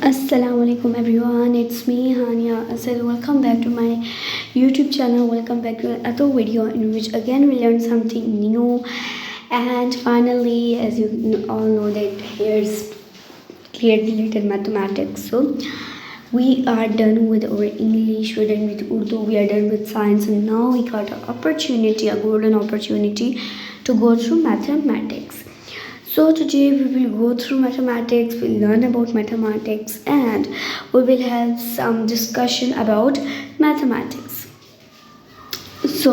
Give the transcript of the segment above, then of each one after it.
Assalamu alaikum everyone, it's me Hania. I said welcome back to my YouTube channel. Welcome back to another video in which again we learn something new. And finally, as you all know, that here's clear related mathematics. So we are done with our English, we're done with Urdu, we are done with science, and now we got an opportunity, a golden opportunity to go through mathematics. So today we will go through mathematics, we'll learn about mathematics, and we will have some discussion about mathematics. So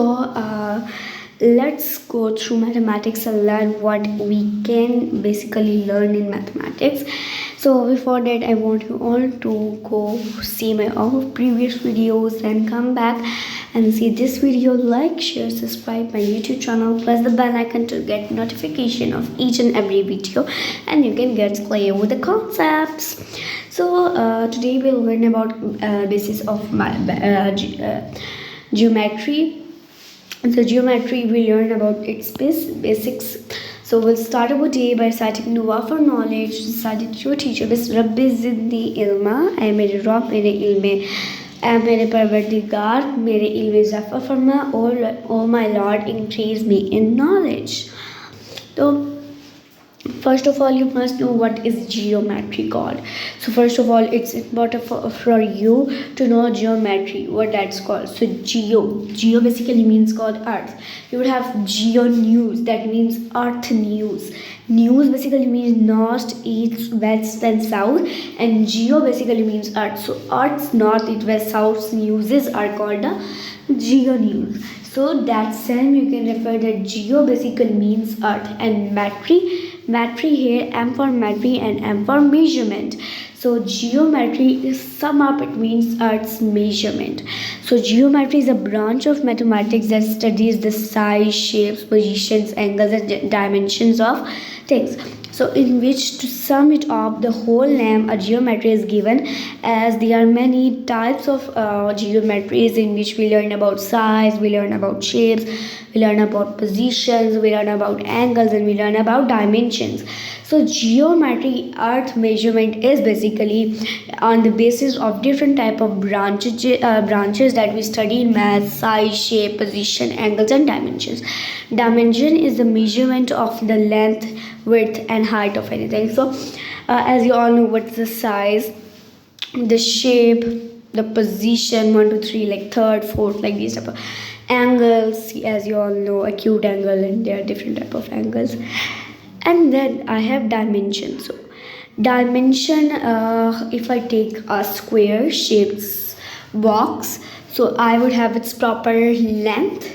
let's go through mathematics and learn what we can basically learn in mathematics. So before that, I want you all to go see my all previous videos and come back and see this video. Like, share, subscribe my YouTube channel, press the bell icon to get notification of each and every video, and you can get clear with the concepts. So today we'll learn about basis of geometry. So geometry, we learn about its basics. So we'll start our day by reciting dua for knowledge. Recited your teacher, Bis Rabbi Zidni Ilma, ay mere Rabb mere ilme, ay mere Parvardigar mere ilme izafa farma, oh my Lord, increase me in knowledge. So first of all, you must know what is geometry called. So first of all, it's important for you to know geometry, what that's called. So geo basically means called earth. You would have geo news, that means earth news. News basically means north, east, west and south, and geo basically means earth. So earth's north, east, west, south newses are called the geo news. So that same you can refer that geo basically means earth, and metry here, M for metry and M for measurement. So geometry is sum up, it means earth's measurement. So geometry is a branch of mathematics that studies the size, shapes, positions, angles and dimensions of things. So in which, to sum it up, the whole name a geometry is given, as there are many types of geometries in which we learn about size, we learn about shapes, we learn about positions, we learn about angles, and we learn about dimensions. So geometry earth measurement is basically on the basis of different type of branches that we study in math: size, shape, position, angles and dimensions. Dimension is the measurement of the length, width and height of anything. So as you all know, what's the size, the shape, the position, 1 2 3, like third, fourth, like these type of angles. As you all know, acute angle, and there are different type of angles. And then I have dimension. So dimension, if I take a square shaped box, so I would have its proper length.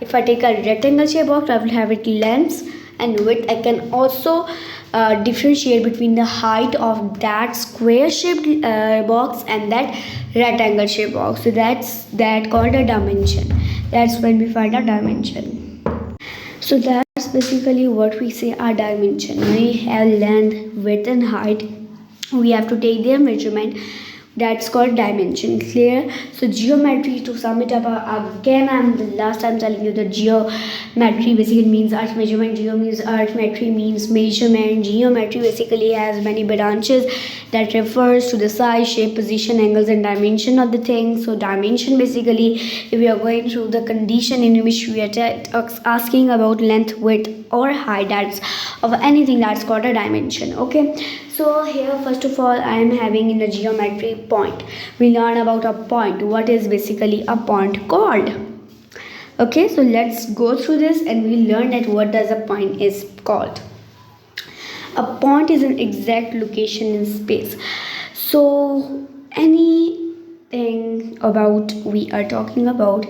If I take a rectangle shaped box, I will have its length and width. I can also differentiate between the height of that square shaped box and that rectangle shaped box. So that's called a dimension. That's when we find a dimension. So that's basically what we say a dimension. We have length, width and height. We have to take their measurement. That's called dimension. Clear? So geometry, to sum it up again, I'm the last time telling you that geometry basically means earth measurement. Geo means earth, metry means measurement. Geometry basically has many branches that refers to the size, shape, position, angles and dimension of the thing. So dimension basically, if we are going through the condition in which we are asking about length, width or height, that's of anything, that's called a dimension. Okay, so here first of all I am having in the geometry point. We learn about a point. What is basically a point called? Okay, so let's go through this and we learn that what does a point is called. A point is an exact location in space. So anything about we are talking about,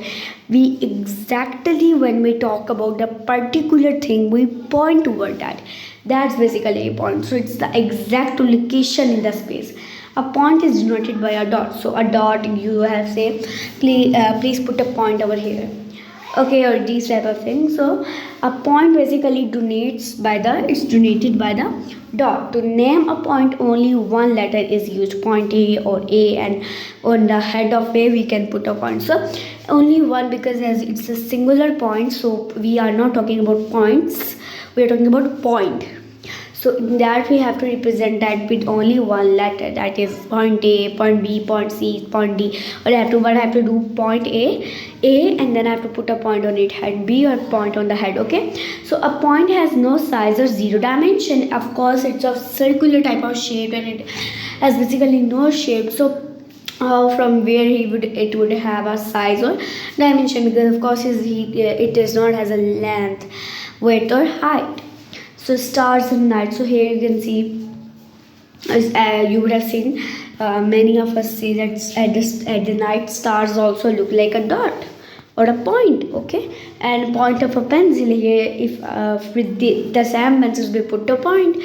we exactly, when we talk about the particular thing, we point toward that. That's basically a point. So it's the exact location in the space. A point is denoted by a dot. So a dot, you have say, please put a point over here. Okay, or these type of things. So a point basically it's denoted by the dot. To name a point, only one letter is used, point A or A, and on the head of A we can put a point. So only one, because as it's a singular point, so we are not talking about points, we are talking about point. So in that we have to represent that with only one letter, that is point A, point B, point C, point D. Or I have to do point A, and then I have to put a point on it head, B or point on the head. Okay. So a point has no size or zero dimension. Of course, it's of circular type of shape and it has basically no shape. So from where it would have a size or dimension, because of course it does not has a length, width or height. So stars and night. So here you can see, as you would have seen, many of us see that at the night stars also look like a dot or a point. Okay. And point of a pencil here, if with the same pencils we put a point.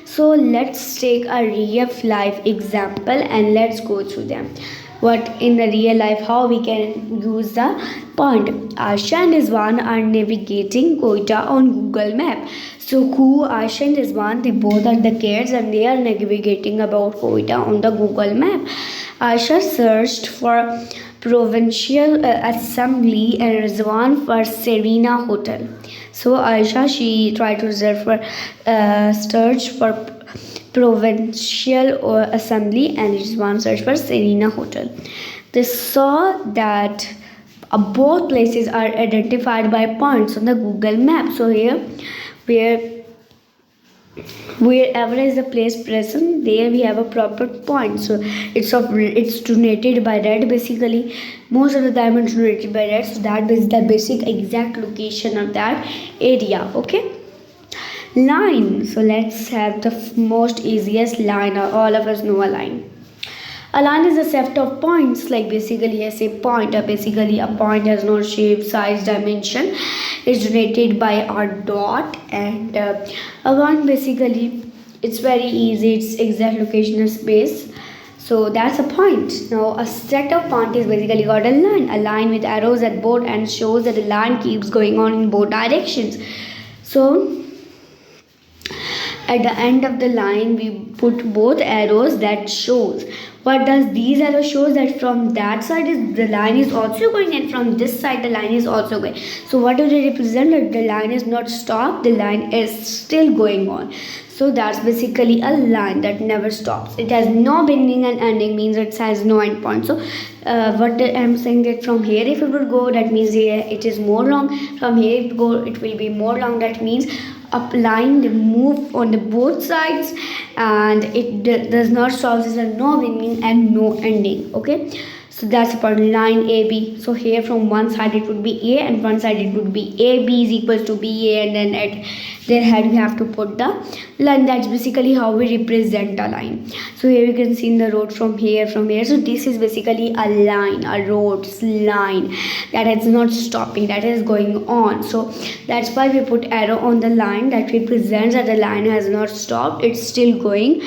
So let's take a real life example and let's go through them. What in the real life, how we can use the point. Aisha and Rizwan are navigating Quetta on Google Map. So who Aisha and Rizwan, they both are the kids and they are navigating about Quetta on the Google Map. Aisha searched for Provincial Assembly and Rizwan for Serena Hotel. So Aisha, she tried to reserve for search for Provincial Assembly and Rizwan search for Serena Hotel. They saw that both places are identified by points on the Google map. So here, wherever is the place present, there we have a proper point. So it's denoted by red. Basically, most of the time it's denoted by red. So that is the basic exact location of that area. Okay. Line. So let's have the most easiest line. All of us know a line. A line is a set of points, like basically I say point. Basically a point has no shape, size, dimension. It's denoted by a dot, and a one basically it's very easy. It's exact location of space. So that's a point. Now a set of point is basically got a line. A line with arrows at both ends shows that the line keeps going on in both directions. So at the end of the line we put both arrows. That shows, what does these arrows shows, that from that side is the line is also going and from this side the line is also going. So what do they represent? That the line is not stopped, the line is still going on. So that's basically a line that never stops. It has no beginning and ending, means it has no end point. So what I'm saying, that from here if it would go, that means here it is more long. From here it go, it will be more long. That means a line move on the both sides and it does not stop. There is no beginning and no ending. Okay. So that's about line AB. So here from one side it would be A and one side it would be AB is equals to BA, and then at their head we have to put the line. That's basically how we represent a line. So here you can see in the road from here. So this is basically a line, a road's line that is not stopping, that is going on. So that's why we put arrow on the line that represents that the line has not stopped, it's still going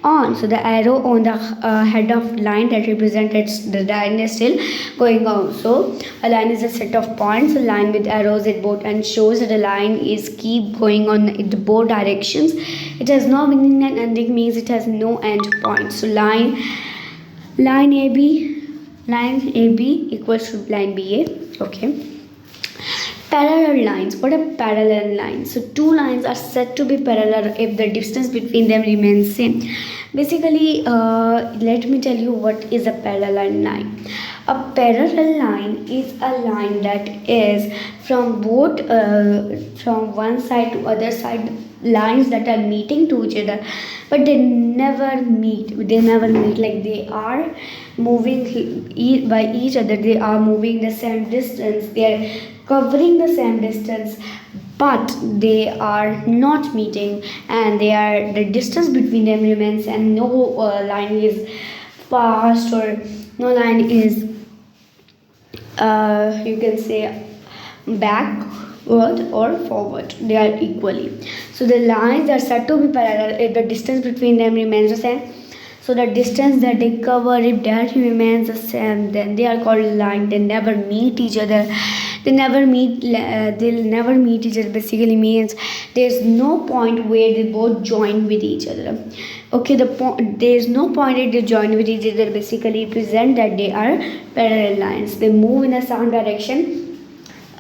on. So the arrow on the head of line that represents the line is still going on. So a line is a set of points. A line with arrows at both ends shows that the line is keep going on in the both directions. It has no beginning and ending, means it has no end point. So line AB equals to line BA. Okay. Parallel lines. What are parallel lines? So two lines are said to be parallel if the distance between them remains same. Basically, let me tell you what is a parallel line. A parallel line is a line that is from both from one side to other side, lines that are meeting to each other, but they never meet. Like they are moving by each other. They are moving the same distance. They are covering the same distance, but they are not meeting, and the distance between them remains, and no line is fast or no line is you can say backward or forward. They are equally. So the lines are said to be parallel if the distance between them remains the same. So the distance that they cover, if that remains the same, then they are called line. They never meet each other. They'll never meet each other. Basically means there's no point where they both join with each other. Okay, there's no point that they join with each other. Basically present that they are parallel lines. They move in the same direction.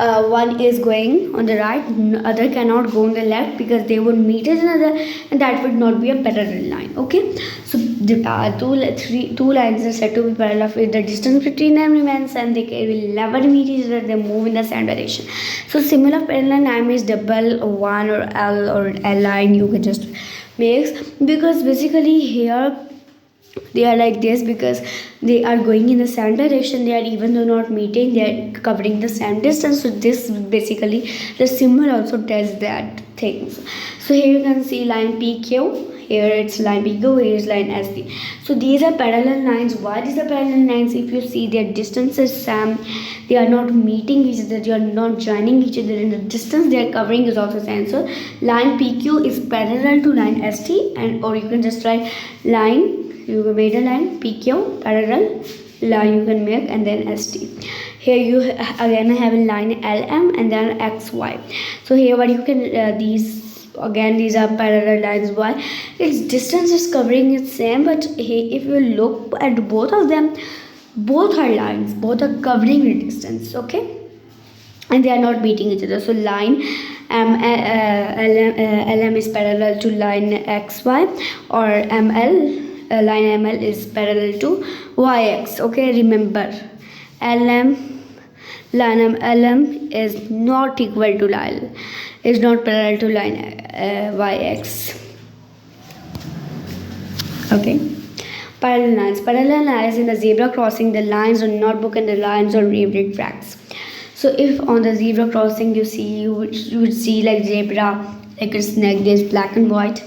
one is going on the right, other cannot go on the left because they would meet each other, and that would not be a parallel line. Okay, so the two lines are said to be parallel if the distance between them remains and they will never meet each other, they move in the same direction. So similar parallel line is double one or L line you can just mix, because basically here they are like this because they are going in the same direction, they are even though not meeting, they are covering the same distance. So this basically the symbol also tells that things. So here you can see line PQ, here it's line PQ, here is line SD. So these are parallel lines. Why these are parallel lines? If you see their distance is same, they are not meeting each other, they are not joining each other, and the distance they are covering is also same. So line PQ is parallel to line ST, and or you can just write line, you made a line PQ parallel line you can make, and then ST. Here you again have a line LM and then XY. So here what you can these are parallel lines. Why? Its distance is covering its same, but if you look at both of them, both are lines, both are covering the distance. Okay, and they are not meeting each other. So line LM is parallel to line XY, or line ML is parallel to YX. Okay, remember LM is not equal to line, is not parallel to line YX. Okay, parallel lines in the zebra crossing, the lines on notebook and the lines on rubric tracks. So if on the zebra crossing you would see like zebra, like its neck, there's black and white.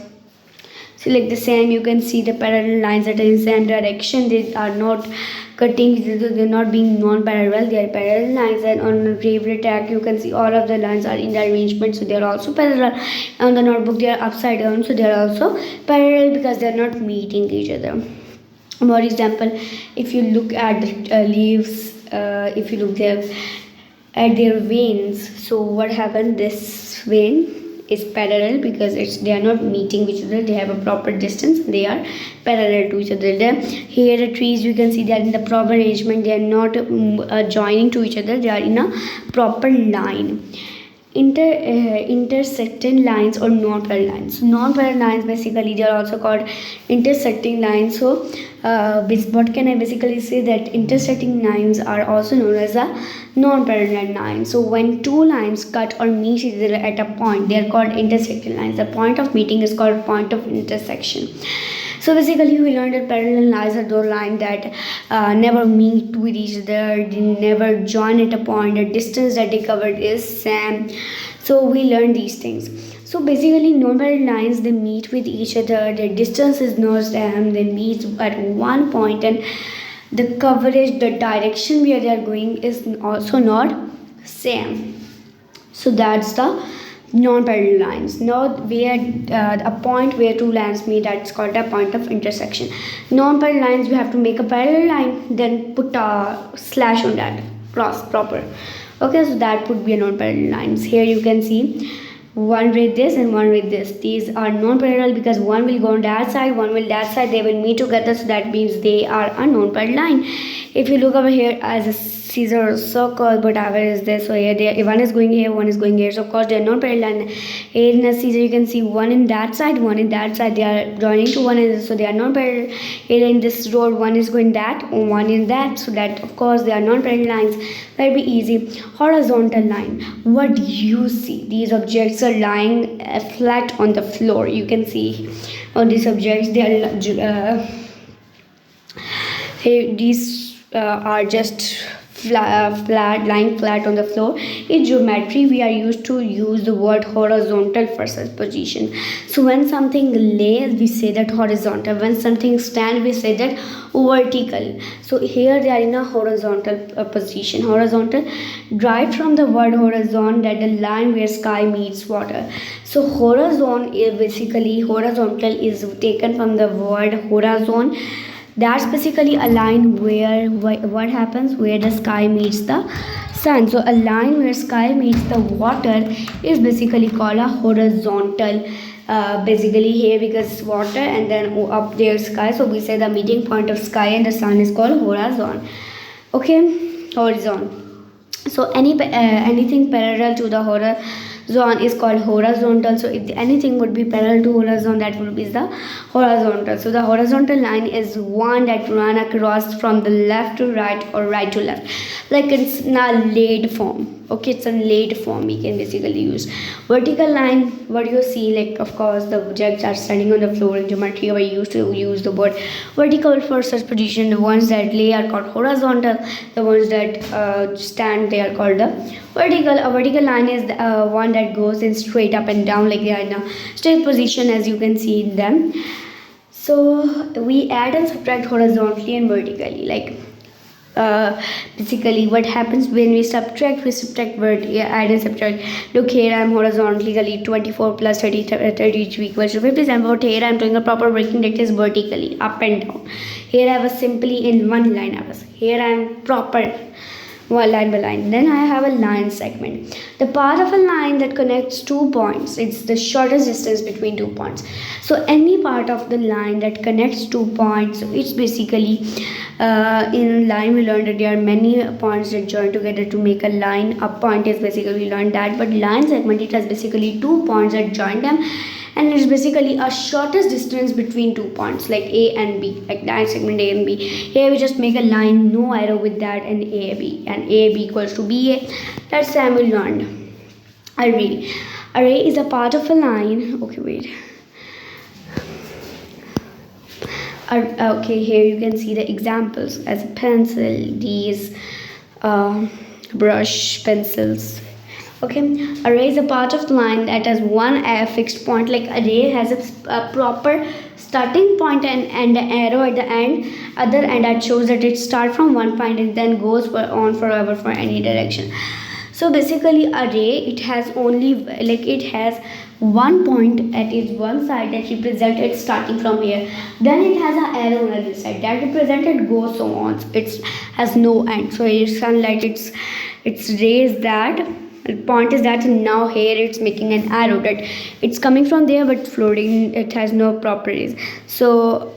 So like the same, you can see the parallel lines that are in the same direction, they are not cutting, they're not being non-parallel, they are parallel lines. And on the rubric track you can see all of the lines are in the arrangement, so they are also parallel. On the notebook they are upside down, so they are also parallel because they are not meeting each other. For example, if you look at the leaves, if you look there at their veins, so what happened, this vein is parallel because they are not meeting each other, they have a proper distance, they are parallel to each other. Here the trees you can see they are in the proper arrangement, they are not joining to each other, they are in a proper line. Intersecting lines or non-parallel lines. Non-parallel lines basically they are also called intersecting lines. So what can I basically say, that intersecting lines are also known as a non-parallel line. So when two lines cut or meet each other at a point, they are called intersecting lines. The point of meeting is called point of intersection. So basically we learned that parallel lines are those lines that never meet with each other, they never join at a point, the distance that they covered is same. So we learned these things. So basically non-parallel lines, they meet with each other, their distance is not same, they meet at one point, and the coverage, the direction where they are going is also not same. So that's the non-parallel lines. Now where a point where two lines meet, that's called a point of intersection. Non-parallel lines, you have to make a parallel line, then put a slash on that, cross proper. Okay, so that would be a non-parallel lines. Here you can see one with this and one with this. These are non-parallel because one will go on that side, one will that side, they will meet together, so that means they are a non-parallel line. If you look over here as a scissor or circle, whatever is this, so here one is going here, one is going here, so of course they are non-parallel. Here in a scissor you can see one in that side, one in that side, they are joining to one another, so they are non-parallel. Here in this road one is going that, one in that, so that of course they are non-parallel lines. Very easy. Horizontal line, what do you see? These objects are lying flat on the floor. You can see on these objects they are these are just lying flat on the floor. In geometry we are used to use the word horizontal for such position. So when something lays, we say that horizontal, when something stands, we say that vertical. So here they are in a horizontal position. Horizontal, derived from the word horizon, that the line where sky meets water. So horizon is basically, horizontal is taken from the word horizon. That's basically a line where what happens, where the sky meets the sun. So a line where sky meets the water is basically called a horizontal. Basically here because water and then up there sky, so we say the meeting point of sky and the sun is called horizon. Okay, horizon. So anything parallel to the horizon is called horizontal. So if anything would be parallel to horizon, that would be the horizontal. So the horizontal line is one that run across from the left to right or right to left, like it's in a laid form. Okay, it's a laid form we can basically use. Vertical line, what you see, like of course the objects are standing on the floor in geometry, we used to use the word vertical for such position. The ones that lay are called horizontal, the ones that stand, they are called the vertical. A vertical line is the, one that goes in straight up and down, like they are in a straight position, as you can see in them. So we add and subtract horizontally and vertically, like basically what happens when we subtract, add and subtract. Look here, I'm horizontally 24 plus 30 32 equals to 57, but here I'm doing a proper breaking, that is vertically up and down. Here I was simply in one line, here I'm proper one line by line. Then I have a line segment, the part of a line that connects two points. It's the shortest distance between two points. So any part of the line that connects two points, it's basically in line we learned that there are many points that join together to make a line. A point is basically, we learned that, but line segment, it has basically two points that join them, and it's basically a shortest distance between two points, like A and B, like line segment A and B. Here we just make a line, no arrow with that, and AB, and AB equals to BA. That's time we learned. Array is a part of a line. Okay, wait. Okay, here you can see the examples as a pencil, these brush, pencils. Okay, array is a part of the line that has one fixed point, like array has a proper starting point and an arrow at the other end that shows that it starts from one point and then goes on forever for any direction. So basically array, it has only, like it has one point at its one side that represents it starting from here, then it has an arrow on the other side that represents it goes so on. It has no end. So it's kind of like it's raised that point is that now here it's making an arrow that it's coming from there but floating, it has no properties. So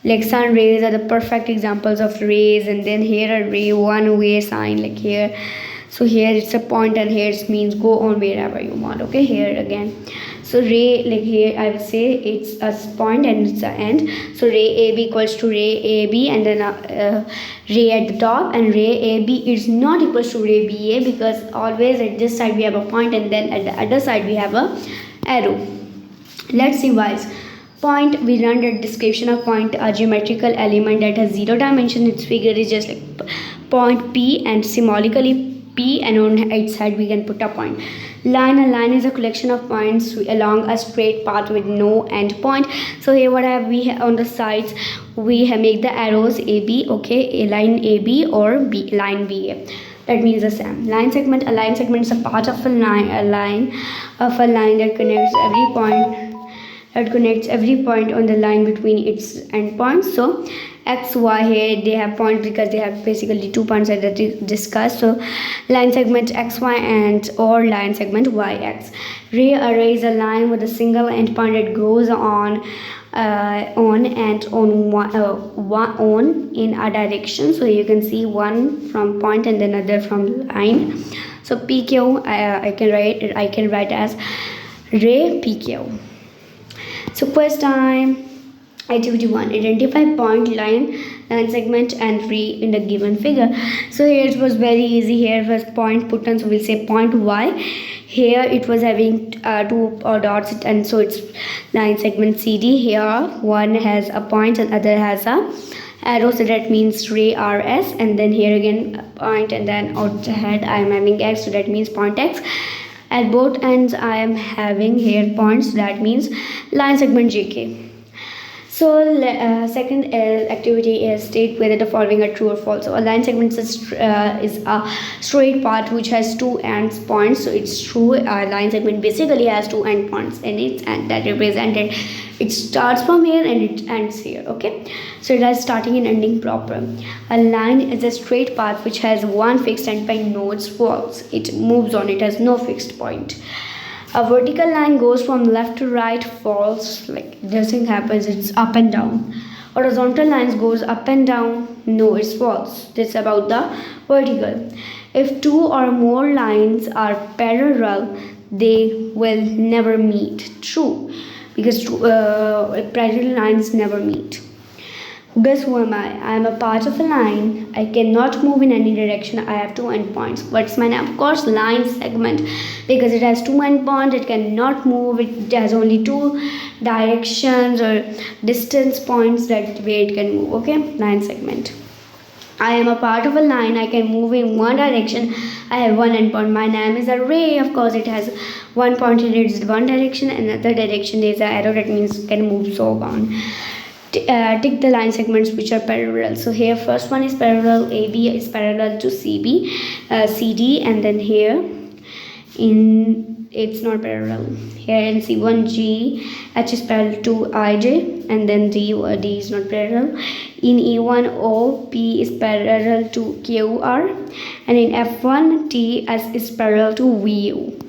like sun rays are the perfect examples of rays, and then here a ray one way sign, like here. So here it's a point and here it means go on wherever you want. Okay, here again, so ray, like here I would say it's a point and it's an end. So ray AB equals to ray AB, and then ray at the top, and ray AB is not equals to ray BA, because always at this side we have a point and then at the other side we have a arrow. Let's see why. Point, we learned a description of point, a geometrical element that has zero dimension. Its figure is just like point P and symbolically P, and on its side we can put a point. Line, a line is a collection of points along a straight path with no end point. So here what have we on the sides, we have make the arrows AB. Okay, a line AB or B, line BA. That means the same. Line segment, a line segment is a part of a line that connects every point on the line between its endpoints. So X, Y, here they have points because they have basically 2 points that I discussed. So line segment XY and or line segment YX. Array is a line with a single endpoint that goes on in a direction. So you can see one from point and then other from line. So PQ, I can write as ray PQ. So quiz time. Activity 1. Identify point, line segment and ray in the given figure. So here it was very easy. Here was point put on, so we'll say point Y. Here it was having two dots, and so it's line segment CD. Here one has a point and other has a arrow, so that means ray RS. And then here again a point, and then outside I am having X, so that means point X. At both ends I am having here points, that means line segment JK. So second activity is state whether the following are true or false. So a line segment is a straight path which has two ends points. So it's true. A line segment basically has two end points in it, and that represented it starts from here and it ends here. Okay, so it has starting and ending proper. A line is a straight path which has one fixed endpoint. No, it's false. It moves on. It has no fixed point. A vertical line goes from left to right, false, like nothing happens, it's up and down. Horizontal lines goes up and down, no, it's false. This about the vertical. If two or more lines are parallel, they will never meet. True, because parallel lines never meet. Guess who am I? I am a part of a line. I cannot move in any direction. I have two endpoints. What's my name? Of course, line segment, because it has two endpoints. It cannot move. It has only two directions or distance points that way it can move. Okay, line segment. I am a part of a line. I can move in one direction. I have one endpoint. My name is a ray. Of course, it has one point in its one direction, another direction there is an arrow. That means it can move so on. Tick the line segments which are parallel. So here first one is parallel. AB is parallel to CB, CD, and then here in it's not parallel. Here in C1G, H is parallel to IJ, and then D is not parallel. In E1O, P is parallel to QR, and in F1, T is parallel to VU.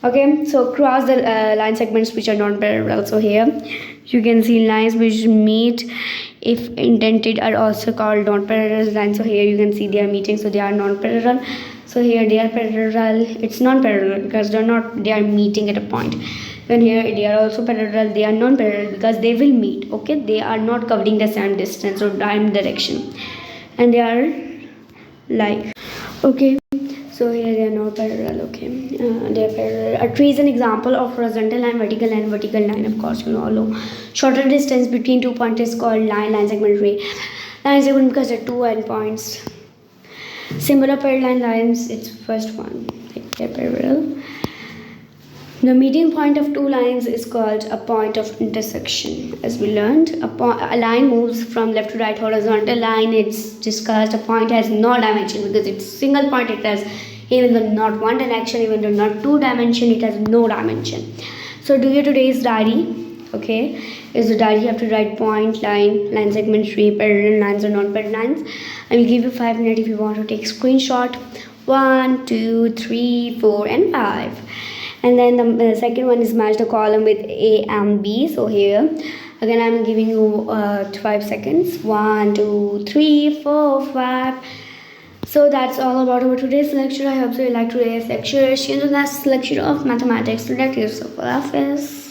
Okay, so cross the line segments which are non-parallel. So here you can see lines which meet if indented are also called non-parallel lines. So here you can see they are meeting, so they are non-parallel. So here they are parallel. It's non-parallel because they are meeting at a point. Then here they are also parallel. They are non-parallel because they will meet. Okay, they are not covering the same distance or same direction, and they are like, okay. So here they are not parallel. Okay, they are parallel. A tree is an example of horizontal line, vertical line, vertical line. Of course, you all know. Shorter distance between two points is called line segment tree. Line segment because there are two endpoints. Symbol of parallel lines. It's first one. They're parallel. The meeting point of two lines is called a point of intersection. As we learned, a line moves from left to right, horizontal line. It's discussed. A point has no dimension because it's single point. It has, even though not one direction, even though not two dimension, it has no dimension. So do your today's diary. Okay, is the diary you have to write point, line segment tree, parallel lines or non-parallel lines. I will give you 5 minutes if you want to take screenshot. 1, 2, 3, 4, and 5. And then the second one is match the column with A and B. So here again I'm giving you 5 seconds. 1, 2, 3, 4, 5. So that's all about our today's lecture. I hope you like today's lecture. See you in the next lecture of mathematics. Protect yourself. Allah Hafiz.